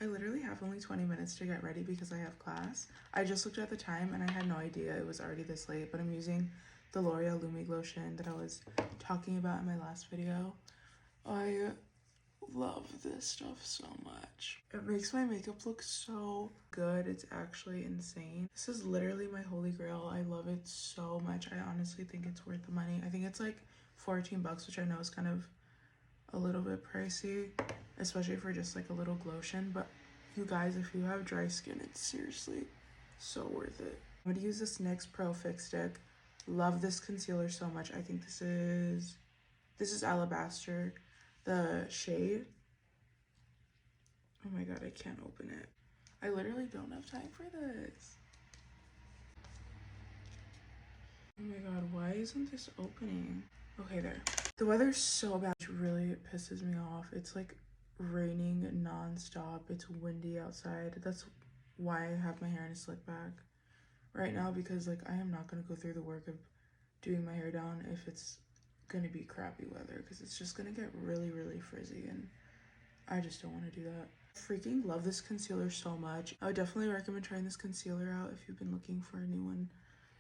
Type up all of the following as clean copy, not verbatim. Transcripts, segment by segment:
I literally have only 20 minutes to get ready because I have class. I just looked at the time and I had no idea it was already this late, but I'm using the L'Oreal Lumi Glotion that I was talking about in my last video. I love this stuff so much. It makes my makeup look so good. It's actually insane. This is literally my holy grail. I love it so much. I honestly think it's worth the money. I think it's like 14 bucks, which I know is kind of a little bit pricey, especially for just like a little glotion, but you guys, if you have dry skin, it's seriously so worth it. I'm gonna use this NYX Pro Fix Stick. Love this concealer so much. I think this is Alabaster, the shade. Oh my god, I can't open it. I literally don't have time for this. Oh my god, why isn't this opening? Okay, there. The weather's so bad, it really pisses me off. It's like raining non-stop. It's windy outside. That's why I have my hair in a slick back right now, because like I am not gonna go through the work of doing my hair down if it's gonna be crappy weather, because it's just gonna get really frizzy and I just don't want to do that. Freaking love this concealer so much. I would definitely recommend trying this concealer out if you've been looking for a new one,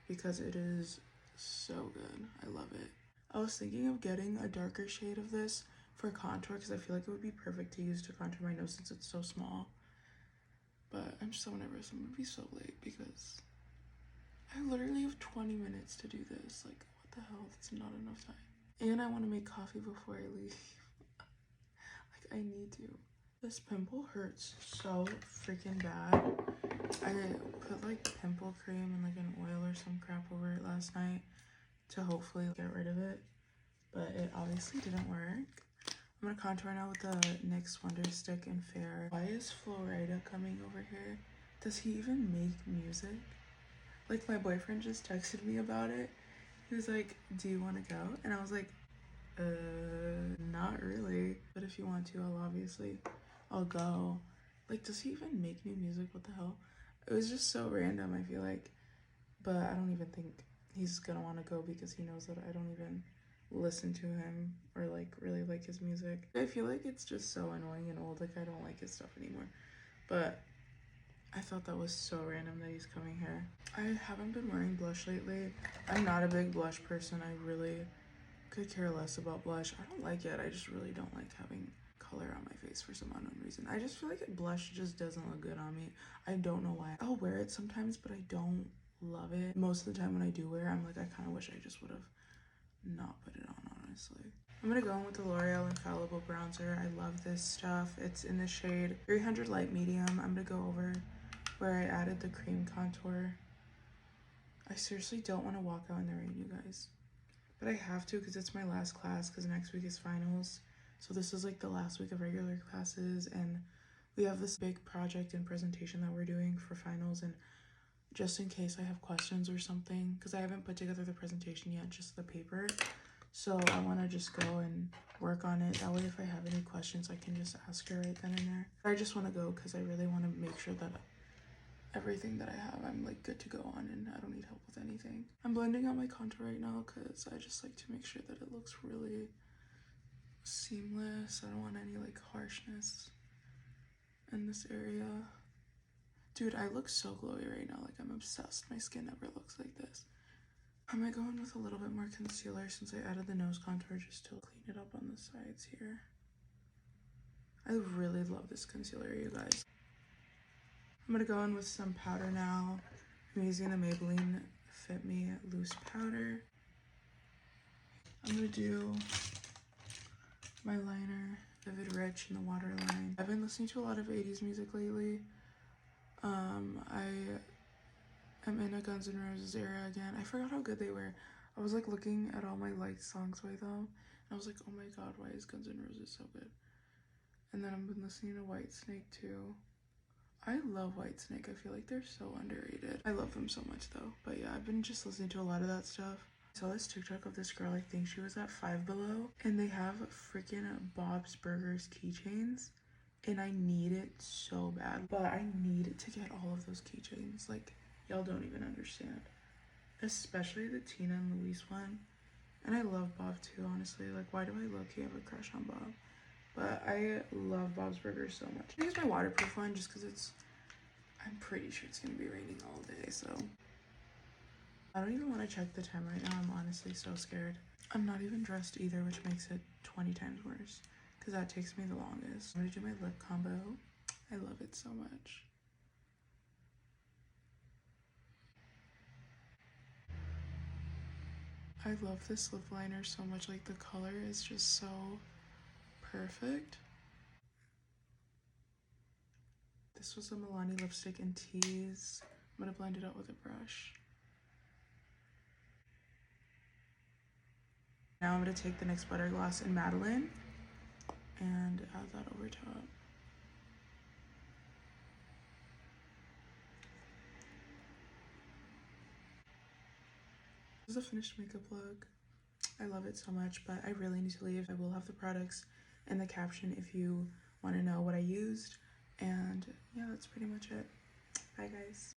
because it is so good. I love it. I was thinking of getting a darker shade of this for contour because I feel like it would be perfect to use to contour my nose since it's so small. But I'm so nervous. I'm gonna be so late because I literally have 20 minutes to do this. Like, what the hell? That's not enough time. And I want to make coffee before I leave. Like, I need to. This pimple hurts so freaking bad. I put like pimple cream and like an oil or some crap over it last night to hopefully get rid of it, but it obviously didn't work. I'm gonna contour now with the NYX Wonder Stick in Fair. Why is Florida coming over here? Does he even make music? Like, my boyfriend just texted me about it. He was like, do you want to go? And I was like, not really, but if you want to, I'll go. Like, does he even make new music? What the hell? It was just so random, I feel like, but I don't even think he's gonna want to go because he knows that I don't even listen to him or like really like his music. I feel like it's just so annoying and old. Like, I don't like his stuff anymore, but I thought that was so random that he's coming here. I haven't been wearing blush lately. I'm not a big blush person. I really could care less about blush. I don't like it. I just really don't like having color on my face for some unknown reason. I just feel like blush just doesn't look good on me. I don't know why. I'll wear it sometimes, but I don't love it. Most of the time when I do wear it, I'm like, I kind of wish I just would have not put it on, honestly. I'm gonna go in with the L'Oreal Infallible Bronzer. I love this stuff. It's in the shade 300 Light Medium. I'm gonna go over where I added the cream contour. I seriously don't want to walk out in the rain, you guys. But I have to because it's my last class, because next week is finals. So this is like the last week of regular classes, and we have this big project and presentation that we're doing for finals, and just in case I have questions or something, because I haven't put together the presentation yet, just the paper. So I want to just go and work on it. That way if I have any questions, I can just ask her right then and there. I just want to go because I really want to make sure that everything that I have, I'm like good to go on and I don't need help with anything. I'm blending out my contour right now because I just like to make sure that it looks really seamless. I don't want any like harshness in this area. Dude, I look so glowy right now. Like, I'm obsessed. My skin never looks like this. I might go in with a little bit more concealer since I added the nose contour just to clean it up on the sides here. I really love this concealer, you guys. I'm gonna go in with some powder now. I'm using the Maybelline Fit Me Loose Powder. I'm gonna do my liner, Vivid Rich in the waterline. I've been listening to a lot of 80s music lately. I am in a Guns N' Roses era again. I forgot how good they were. I was like looking at all my liked songs by them, and I was like, oh my god, why is Guns N' Roses so good? And then I've been listening to Whitesnake too. I love Whitesnake. I feel like they're so underrated. I love them so much though. But yeah, I've been just listening to a lot of that stuff. I saw this TikTok of this girl, I think she was at Five Below, and they have freaking Bob's Burgers keychains, and I need it so bad. But I need to get all of those keychains. Like, y'all don't even understand. Especially the Tina and Luis one. And I love Bob too, honestly. Like, why do I low-key have a crush on Bob? But I love Bob's Burgers so much. I use my waterproof one just because I'm pretty sure it's gonna be raining all day, so. I don't even want to check the time right now. I'm honestly so scared. I'm not even dressed either, which makes it 20 times worse because that takes me the longest. I'm gonna do my lip combo. I love it so much. I love this lip liner so much. Like, the color is just so perfect. This was a Milani lipstick in Tease. I'm gonna blend it out with a brush. Now I'm gonna take the NYX Butter Gloss in Madeleine and add that over top. This is a finished makeup look. I love it so much, but I really need to leave. I will have the products in the caption if you want to know what I used. And yeah, that's pretty much it. Bye, guys.